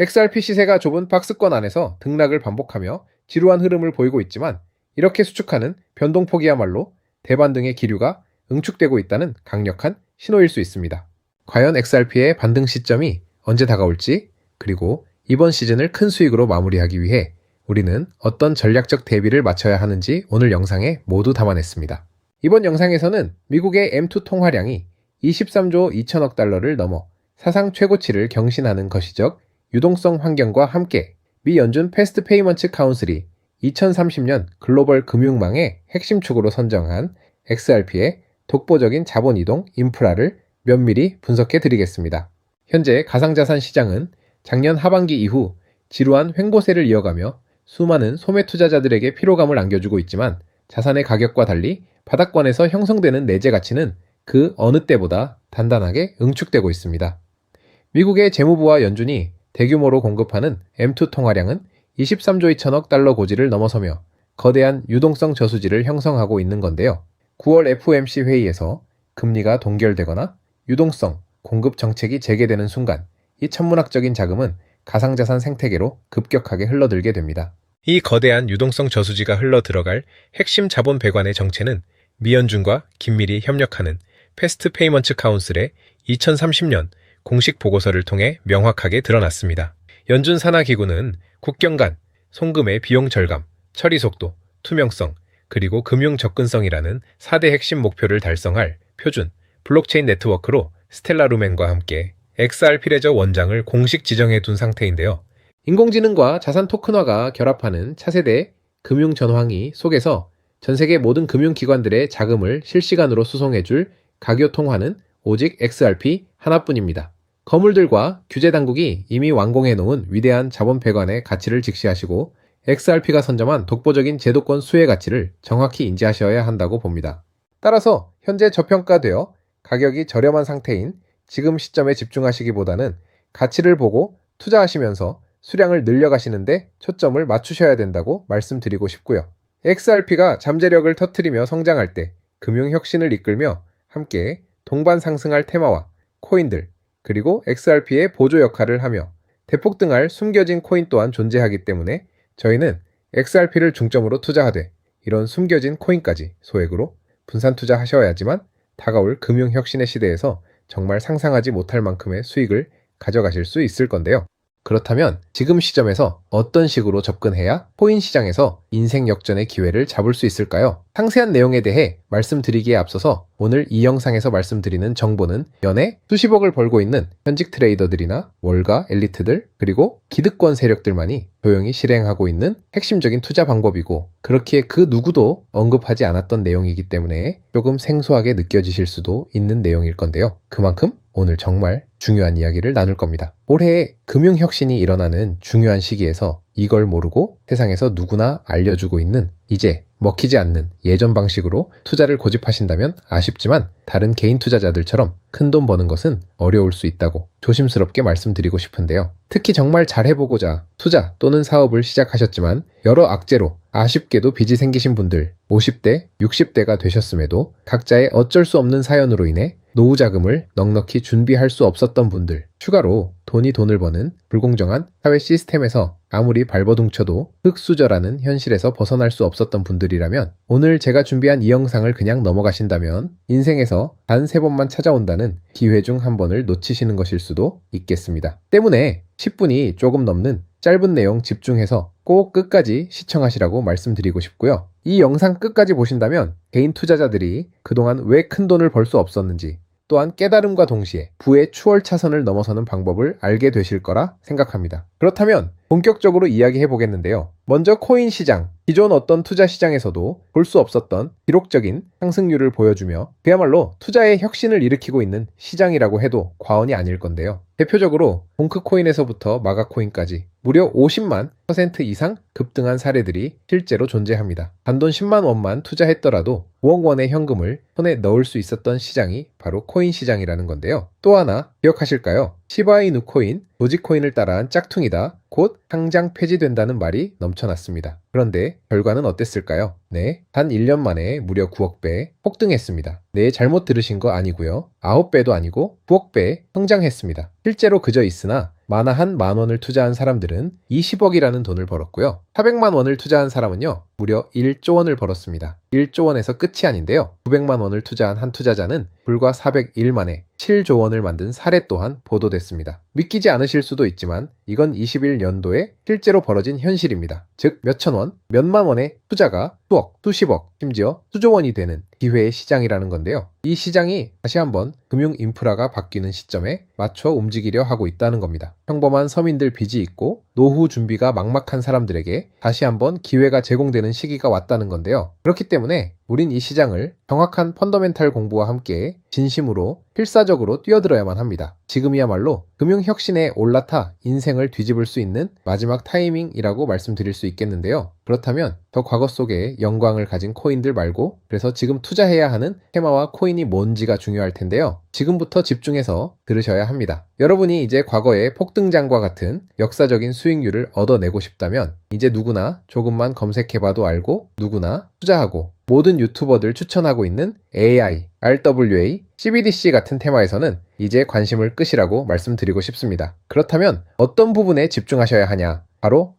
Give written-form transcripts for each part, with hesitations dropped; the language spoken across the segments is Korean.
XRP 시세가 좁은 박스권 안에서 등락을 반복하며 지루한 흐름을 보이고 있지만 이렇게 수축하는 변동폭이야말로 대반등의 기류가 응축되고 있다는 강력한 신호일 수 있습니다. 과연 XRP의 반등 시점이 언제 다가올지, 그리고 이번 시즌을 큰 수익으로 마무리하기 위해 우리는 어떤 전략적 대비를 맞춰야 하는지 오늘 영상에 모두 담아냈습니다. 이번 영상에서는 미국의 M2 통화량이 23조 2천억 달러를 넘어 사상 최고치를 경신하는 거시적 유동성 환경과 함께 미 연준 패스트 페이먼트 카운슬이 2030년 글로벌 금융망의 핵심 축으로 선정한 XRP의 독보적인 자본 이동 인프라를 면밀히 분석해 드리겠습니다. 현재 가상자산 시장은 작년 하반기 이후 지루한 횡보세를 이어가며 수많은 소매 투자자들에게 피로감을 안겨주고 있지만 자산의 가격과 달리 바닥권에서 형성되는 내재 가치는 그 어느 때보다 단단하게 응축되고 있습니다. 미국의 재무부와 연준이 대규모로 공급하는 M2 통화량은 23조 2천억 달러 고지를 넘어서며 거대한 유동성 저수지를 형성하고 있는 건데요. 9월 FOMC 회의에서 금리가 동결되거나 유동성, 공급 정책이 재개되는 순간 이 천문학적인 자금은 가상자산 생태계로 급격하게 흘러들게 됩니다. 이 거대한 유동성 저수지가 흘러들어갈 핵심 자본 배관의 정체는 미 연준과 긴밀히 협력하는 패스트 페이먼트 카운슬의 2030년 공식 보고서를 통해 명확하게 드러났습니다. 연준 산하기구는 국경 간 송금의 비용 절감, 처리 속도, 투명성, 그리고 금융 접근성이라는 4대 핵심 목표를 달성할 표준 블록체인 네트워크로 스텔라 루멘과 함께 XRP 레저 원장을 공식 지정해 둔 상태인데요. 인공지능과 자산 토큰화가 결합하는 차세대 금융 전황이 속에서 전 세계 모든 금융기관들의 자금을 실시간으로 수송해줄 가교 통화는 오직 XRP 하나뿐입니다. 거물들과 규제당국이 이미 완공해놓은 위대한 자본 배관의 가치를 직시하시고 XRP가 선점한 독보적인 제도권 수혜 가치를 정확히 인지하셔야 한다고 봅니다. 따라서 현재 저평가되어 가격이 저렴한 상태인 지금 시점에 집중하시기보다는 가치를 보고 투자하시면서 수량을 늘려가시는데 초점을 맞추셔야 된다고 말씀드리고 싶고요. XRP가 잠재력을 터뜨리며 성장할 때 금융혁신을 이끌며 함께 동반 상승할 테마와 코인들, 그리고 XRP의 보조 역할을 하며 대폭등할 숨겨진 코인 또한 존재하기 때문에 저희는 XRP를 중점으로 투자하되 이런 숨겨진 코인까지 소액으로 분산 투자하셔야지만 다가올 금융혁신의 시대에서 정말 상상하지 못할 만큼의 수익을 가져가실 수 있을 건데요. 그렇다면 지금 시점에서 어떤 식으로 접근해야 코인 시장에서 인생 역전의 기회를 잡을 수 있을까요? 상세한 내용에 대해 말씀드리기에 앞서서 오늘 이 영상에서 말씀드리는 정보는 연에 수십억을 벌고 있는 현직 트레이더들이나 월가 엘리트들, 그리고 기득권 세력들만이 조용히 실행하고 있는 핵심적인 투자 방법이고 그렇기에 그 누구도 언급하지 않았던 내용이기 때문에 조금 생소하게 느껴지실 수도 있는 내용일 건데요. 그만큼 오늘 정말 중요한 이야기를 나눌 겁니다. 올해 금융혁신이 일어나는 중요한 시기에서 이걸 모르고 세상에서 누구나 알려주고 있는 이제 먹히지 않는 예전 방식으로 투자를 고집하신다면 아쉽지만 다른 개인 투자자들처럼 큰돈 버는 것은 어려울 수 있다고 조심스럽게 말씀드리고 싶은데요. 특히 정말 잘해보고자 투자 또는 사업을 시작하셨지만 여러 악재로 아쉽게도 빚이 생기신 분들 50대, 60대가 되셨음에도 각자의 어쩔 수 없는 사연으로 인해 노후 자금을 넉넉히 준비할 수 없었던 분들, 추가로 돈이 돈을 버는 불공정한 사회 시스템에서 아무리 발버둥쳐도 흙수저라는 현실에서 벗어날 수 없었던 분들이라면 오늘 제가 준비한 이 영상을 그냥 넘어가신다면 인생에서 단 3번만 찾아온다는 기회 중 한 번을 놓치시는 것일 수도 있겠습니다. 때문에 10분이 조금 넘는 짧은 내용 집중해서 꼭 끝까지 시청하시라고 말씀드리고 싶고요. 이 영상 끝까지 보신다면 개인 투자자들이 그동안 왜 큰 돈을 벌 수 없었는지 또한 깨달음과 동시에 부의 추월 차선을 넘어서는 방법을 알게 되실 거라 생각합니다. 그렇다면 본격적으로 이야기해 보겠는데요. 먼저 코인 시장, 기존 어떤 투자 시장에서도 볼 수 없었던 기록적인 상승률을 보여주며 그야말로 투자의 혁신을 일으키고 있는 시장이라고 해도 과언이 아닐 건데요. 대표적으로 봉크코인에서부터 마가코인까지 무려 50만% 이상 급등한 사례들이 실제로 존재합니다. 단돈 10만 원만 투자했더라도 5억 원의 현금을 손에 넣을 수 있었던 시장이 바로 코인 시장이라는 건데요. 또 하나 기억하실까요? 시바이누 코인, 도지코인을 따라한 짝퉁이다. 곧 상장 폐지된다는 말이 넘쳐났습니다. 그런데 결과는 어땠을까요? 네, 단 1년 만에 무려 9억 배 폭등했습니다. 네, 잘못 들으신 거 아니고요. 9배도 아니고 9억 배 성장했습니다. 실제로 그저 있으나 만화 한 만 원을 투자한 사람들은 20억이라는 돈을 벌었고요. 400만 원을 투자한 사람은요, 무려 1조 원을 벌었습니다. 1조 원에서 끝이 아닌데요. 900만 원을 투자한 한 투자자는 불과 401 만에 7조 원을 만든 사례 또한 보도됐습니다. 믿기지 않으실 수도 있지만 이건 21년도에 실제로 벌어진 현실입니다. 즉 몇천 원, 몇만 원의 투자가 수억, 수십억, 심지어 수조 원이 되는 기회의 시장이라는 건데요. 이 시장이 다시 한번 금융 인프라가 바뀌는 시점에 맞춰 움직이려 하고 있다는 겁니다. 평범한 서민들 빚이 있고 노후 준비가 막막한 사람들에게 다시 한번 기회가 제공되는 시기가 왔다는 건데요. 그렇기 때문에 우린 이 시장을 정확한 펀더멘탈 공부와 함께 진심으로 필사적으로 뛰어들어야만 합니다. 지금이야말로 금융혁신에 올라타 인생을 뒤집을 수 있는 마지막 타이밍이라고 말씀드릴 수 있겠는데요. 그렇다면 더 과거 속에 영광을 가진 코인들 말고 그래서 지금 투자해야 하는 테마와 코인이 뭔지가 중요할 텐데요. 지금부터 집중해서 들으셔야 합니다. 여러분이 이제 과거의 폭등장과 같은 역사적인 수익률을 얻어내고 싶다면 이제 누구나 조금만 검색해봐도 알고 누구나 투자하고 모든 유튜버들 추천하고 있는 AI, RWA, CBDC 같은 테마에서는 이제 관심을 끄시라고 말씀드리고 싶습니다. 그렇다면 어떤 부분에 집중하셔야 하냐? 바로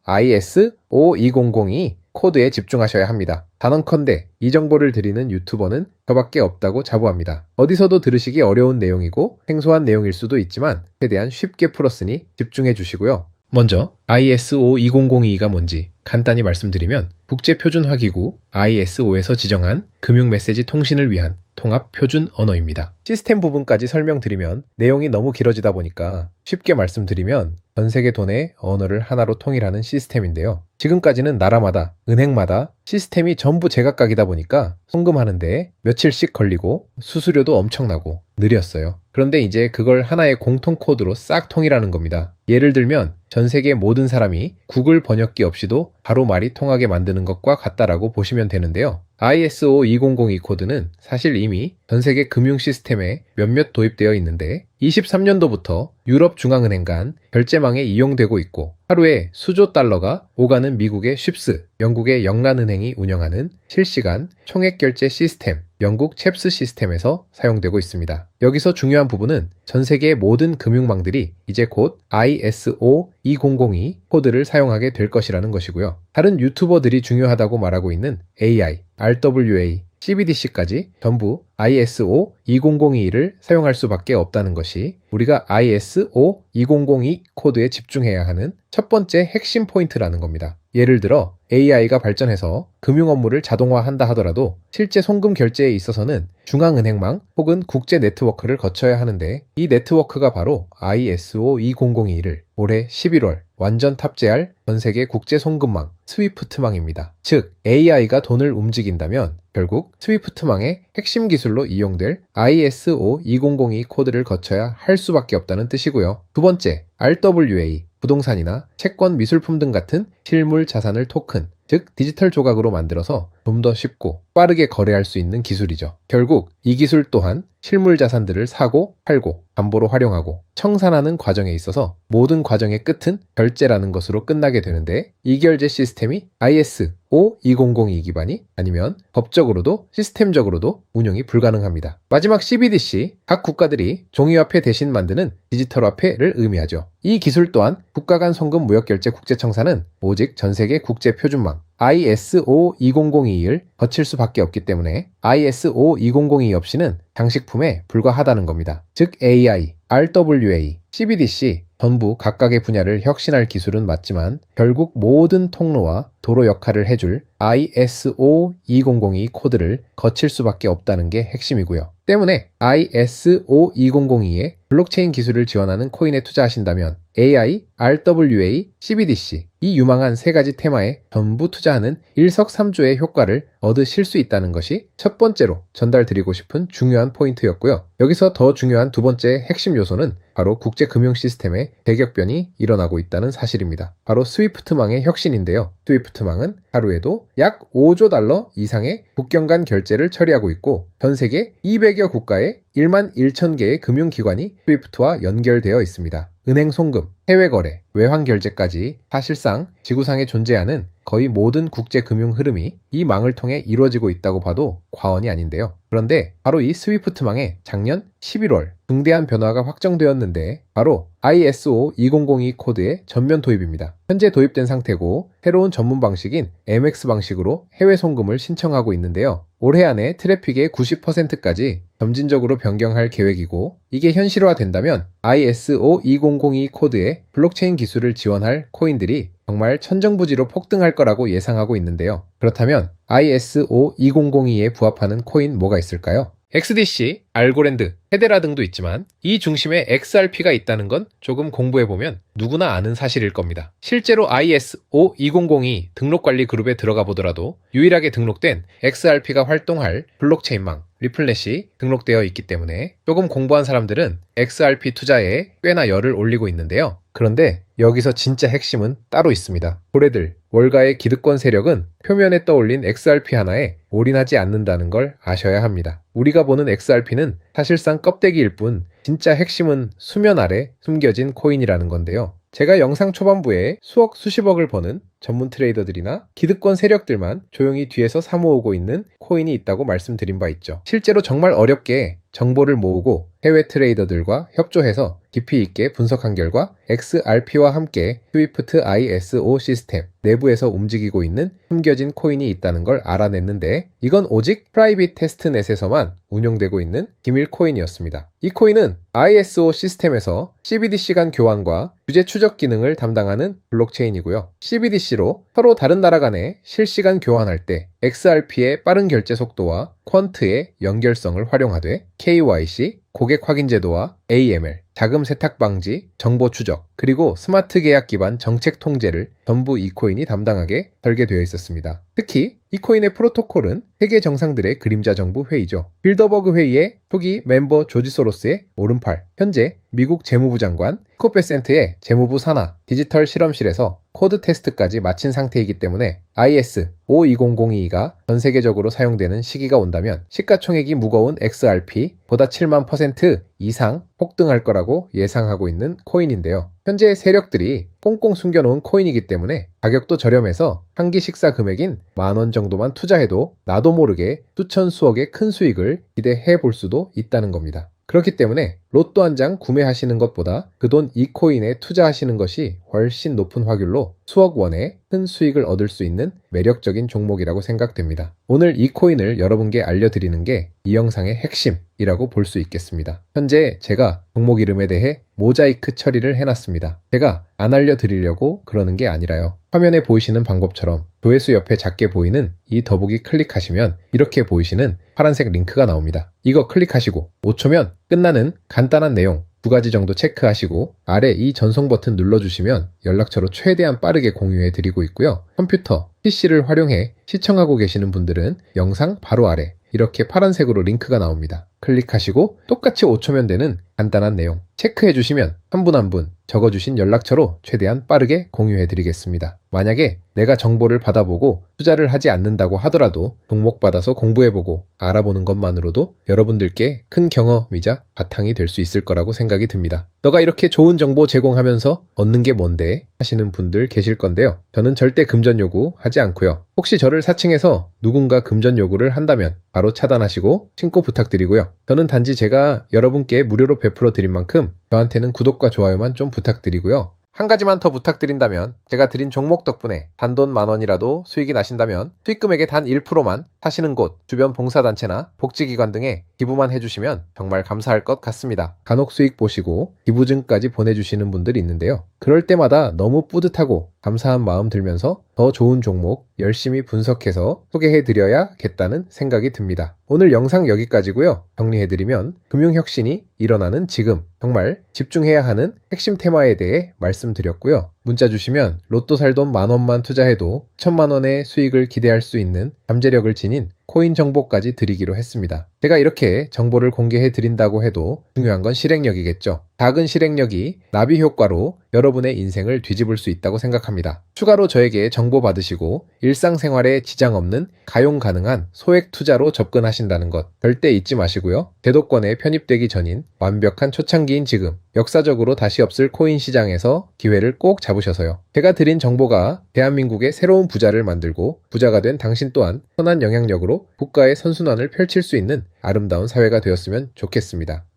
IS5200이 코드에 집중하셔야 합니다. 단언컨대 이 정보를 드리는 유튜버는 저밖에 없다고 자부합니다. 어디서도 들으시기 어려운 내용이고 생소한 내용일 수도 있지만 최대한 쉽게 풀었으니 집중해 주시고요. 먼저 ISO20022가 뭔지 간단히 말씀드리면 국제표준화기구 ISO에서 지정한 금융메시지 통신을 위한 통합표준 언어입니다. 시스템 부분까지 설명드리면 내용이 너무 길어지다 보니까 쉽게 말씀드리면 전 세계 돈의 언어를 하나로 통일하는 시스템인데요. 지금까지는 나라마다, 은행마다 시스템이 전부 제각각이다 보니까 송금하는데 며칠씩 걸리고 수수료도 엄청나고 느렸어요. 그런데 이제 그걸 하나의 공통 코드로 싹 통일하는 겁니다. 예를 들면 전 세계 모든 사람이 구글 번역기 없이도 바로 말이 통하게 만드는 것과 같다라고 보시면 되는데요. ISO2002 코드는 사실 이미 전 세계 금융 시스템에 몇몇 도입되어 있는데 23년도부터 유럽 중앙은행 간 결제망에 이용되고 있고 하루에 수조 달러가 오가는 미국의 쉽스, 영국의 영란은행이 운영하는 실시간 총액 결제 시스템, 영국 챕스 시스템에서 사용되고 있습니다. 여기서 중요한 부분은 전 세계의 모든 금융망들이 이제 곧 ISO2002 코드를 사용하게 될 것이라는 것이고요. 다른 유튜버들이 중요하다고 말하고 있는 AI, RWA, CBDC까지 전부 ISO2002를 사용할 수밖에 없다는 것이 우리가 ISO2002 코드에 집중해야 하는 첫 번째 핵심 포인트라는 겁니다. 예를 들어 AI가 발전해서 금융 업무를 자동화한다 하더라도 실제 송금 결제에 있어서는 중앙은행망 혹은 국제 네트워크를 거쳐야 하는데 이 네트워크가 바로 ISO2002를 올해 11월 완전 탑재할 전세계 국제 송금망 스위프트망입니다. 즉 AI가 돈을 움직인다면 결국 스위프트망의 핵심 기술로 이용될 ISO2002 코드를 거쳐야 할 수밖에 없다는 뜻이고요. 두 번째, RWA, 부동산이나 채권, 미술품 등 같은 실물 자산을 토큰, 즉 디지털 조각으로 만들어서 좀 더 쉽고 빠르게 거래할 수 있는 기술이죠. 결국 이 기술 또한 실물 자산들을 사고 팔고 담보로 활용하고 청산하는 과정에 있어서 모든 과정의 끝은 결제라는 것으로 끝나게 되는데 이 결제 시스템이 ISO2002 기반이 아니면 법적으로도 시스템적으로도 운영이 불가능합니다. 마지막 CBDC, 각 국가들이 종이화폐 대신 만드는 디지털화폐를 의미하죠. 이 기술 또한 국가 간 송금 무역결제 국제청사는 오직 전세계 국제표준망 ISO2002를 거칠 수밖에 없기 때문에 ISO2002 없이는 장식품에 불과하다는 겁니다. 즉 AI, RWA, CBDC 전부 각각의 분야를 혁신할 기술은 맞지만 결국 모든 통로와 도로 역할을 해줄 ISO2002 코드를 거칠 수밖에 없다는 게 핵심이고요. 때문에 ISO2002에 블록체인 기술을 지원하는 코인에 투자하신다면 AI, RWA, CBDC 이 유망한 세 가지 테마에 전부 투자하는 일석삼조의 효과를 얻으실 수 있다는 것이 첫 번째로 전달드리고 싶은 중요한 포인트였고요. 여기서 더 중요한 두 번째 핵심 요소는 바로 국제 금융 시스템의 대격변이 일어나고 있다는 사실입니다. 바로 스위프트망의 혁신인데요. 스위프트망은 하루에도 약 5조 달러 이상의 국경 간 결제를 처리하고 있고 전 세계 200여 국가에 1만 1천 개의 금융기관이 스위프트와 연결되어 있습니다. 은행 송금, 해외 거래, 외환 결제까지 사실상 지구상에 존재하는 거의 모든 국제 금융 흐름이 이 망을 통해 이루어지고 있다고 봐도 과언이 아닌데요. 그런데 바로 이 스위프트망에 작년 11월 중대한 변화가 확정되었는데 바로 ISO 2002 코드의 전면 도입입니다. 현재 도입된 상태고 새로운 전문 방식인 MX 방식으로 해외 송금을 신청하고 있는데요. 올해 안에 트래픽의 90%까지 점진적으로 변경할 계획이고 이게 현실화된다면 ISO 2002 코드의 블록체인 기술을 지원할 코인들이 정말 천정부지로 폭등할 거라고 예상하고 있는데요. 그렇다면 ISO 2002에 부합하는 코인 뭐가 있을까요? XDC, 알고랜드, 헤데라 등도 있지만 이 중심에 XRP가 있다는 건 조금 공부해보면 누구나 아는 사실일 겁니다. 실제로 ISO 2002 등록관리 그룹에 들어가 보더라도 유일하게 등록된 XRP가 활동할 블록체인망 리플렛이 등록되어 있기 때문에 조금 공부한 사람들은 XRP 투자에 꽤나 열을 올리고 있는데요. 그런데 여기서 진짜 핵심은 따로 있습니다. 고래들, 월가의 기득권 세력은 표면에 떠올린 XRP 하나에 올인하지 않는다는 걸 아셔야 합니다. 우리가 보는 XRP는 사실상 껍데기일 뿐 진짜 핵심은 수면 아래 숨겨진 코인이라는 건데요. 제가 영상 초반부에 수억 수십억을 버는 전문 트레이더들이나 기득권 세력들만 조용히 뒤에서 사모으고 있는 코인이 있다고 말씀드린 바 있죠. 실제로 정말 어렵게 정보를 모으고 해외 트레이더들과 협조해서 깊이 있게 분석한 결과 XRP와 함께 스위프트 ISO 시스템 내부에서 움직이고 있는 숨겨진 코인이 있다는 걸 알아냈는데 이건 오직 프라이빗 테스트넷에서만 운용되고 있는 기밀 코인이었습니다. 이 코인은 ISO 시스템에서 CBDC 간 교환과 규제 추적 기능을 담당하는 블록체인이고요. CBDC로 서로 다른 나라 간에 실시간 교환할 때 XRP의 빠른 결제 속도와 퀀트의 연결성을 활용하되 KYC, 고객 확인 제도와 AML, 자금 세탁 방지, 정보 추적, 그리고 스마트 계약 기반 정책 통제를 전부 이 코인이 담당하게 설계되어 있었습니다. 특히 이 코인의 프로토콜은 세계 정상들의 그림자 정부 회의죠. 빌더버그 회의의 초기 멤버 조지 소로스의 오른팔, 현재 미국 재무부 장관 스콧 베센트의 재무부 산하 디지털 실험실에서 코드 테스트까지 마친 상태이기 때문에 ISO 2002가 전 세계적으로 사용되는 시기가 온다면 시가총액이 무거운 XRP 보다 7만 % 이상 폭등할 거라고 예상하고 있는 코인인데요. 현재 세력들이 꽁꽁 숨겨놓은 코인이기 때문에 가격도 저렴해서 한 끼 식사 금액인 10,000원 정도만 투자해도 나도 모르게 수천 수억의 큰 수익을 기대해 볼 수도 있다는 겁니다. 그렇기 때문에 로또 한 장 구매하시는 것보다 그 돈 이 코인에 투자하시는 것이 훨씬 높은 확률로 수억 원의 큰 수익을 얻을 수 있는 매력적인 종목이라고 생각됩니다. 오늘 이 코인을 여러분께 알려드리는 게 이 영상의 핵심이라고 볼 수 있겠습니다. 현재 제가 종목 이름에 대해 모자이크 처리를 해놨습니다. 제가 안 알려드리려고 그러는 게 아니라요. 화면에 보이시는 방법처럼 조회수 옆에 작게 보이는 이 더보기 클릭하시면 이렇게 보이시는 파란색 링크가 나옵니다. 이거 클릭하시고 5초면 끝나는 간단한 내용 2가지 정도 체크하시고 아래 이 전송 버튼 눌러주시면 연락처로 최대한 빠르게 공유해 드리고 있고요. 컴퓨터, PC를 활용해 시청하고 계시는 분들은 영상 바로 아래 이렇게 파란색으로 링크가 나옵니다. 클릭하시고 똑같이 5초면 되는 간단한 내용 체크해 주시면 한 분 한 분 적어주신 연락처로 최대한 빠르게 공유해 드리겠습니다. 만약에 내가 정보를 받아보고 투자를 하지 않는다고 하더라도 종목 받아서 공부해보고 알아보는 것만으로도 여러분들께 큰 경험이자 바탕이 될 수 있을 거라고 생각이 듭니다. 너가 이렇게 좋은 정보 제공하면서 얻는 게 뭔데 하시는 분들 계실 건데요. 저는 절대 금전 요구 하지 않고요. 혹시 저를 사칭해서 누군가 금전 요구를 한다면 바로 차단하시고 신고 부탁드리고요. 저는 단지 제가 여러분께 무료로 베풀어 드린 만큼 저한테는 구독과 좋아요만 좀 부탁드리고요. 한 가지만 더 부탁드린다면 제가 드린 종목 덕분에 단돈 10,000원이라도 수익이 나신다면 수익 금액의 단 1%만 사시는 곳, 주변 봉사단체나 복지기관 등에 기부만 해주시면 정말 감사할 것 같습니다. 간혹 수익 보시고 기부증까지 보내주시는 분들이 있는데요. 그럴 때마다 너무 뿌듯하고 감사한 마음 들면서 더 좋은 종목 열심히 분석해서 소개해드려야겠다는 생각이 듭니다. 오늘 영상 여기까지고요. 정리해드리면 금융혁신이 일어나는 지금 정말 집중해야 하는 핵심 테마에 대해 말씀드렸고요. 문자 주시면 로또 살 돈 10,000원만 투자해도 1,000만 원의 수익을 기대할 수 있는 잠재력을 지닌 코인 정보까지 드리기로 했습니다. 제가 이렇게 정보를 공개해 드린다고 해도 중요한 건 실행력이겠죠. 작은 실행력이 나비 효과로 여러분의 인생을 뒤집을 수 있다고 생각합니다. 추가로 저에게 정보 받으시고 일상생활에 지장 없는 가용 가능한 소액 투자로 접근하신다는 것 절대 잊지 마시고요. 제도권에 편입되기 전인 완벽한 초창기인 지금 역사적으로 다시 없을 코인 시장에서 기회를 꼭 잡으셔서요. 제가 드린 정보가 대한민국의 새로운 부자를 만들고 부자가 된 당신 또한 선한 영향력으로 국가의 선순환을 펼칠 수 있는 아름다운 사회가 되었으면 좋겠습니다.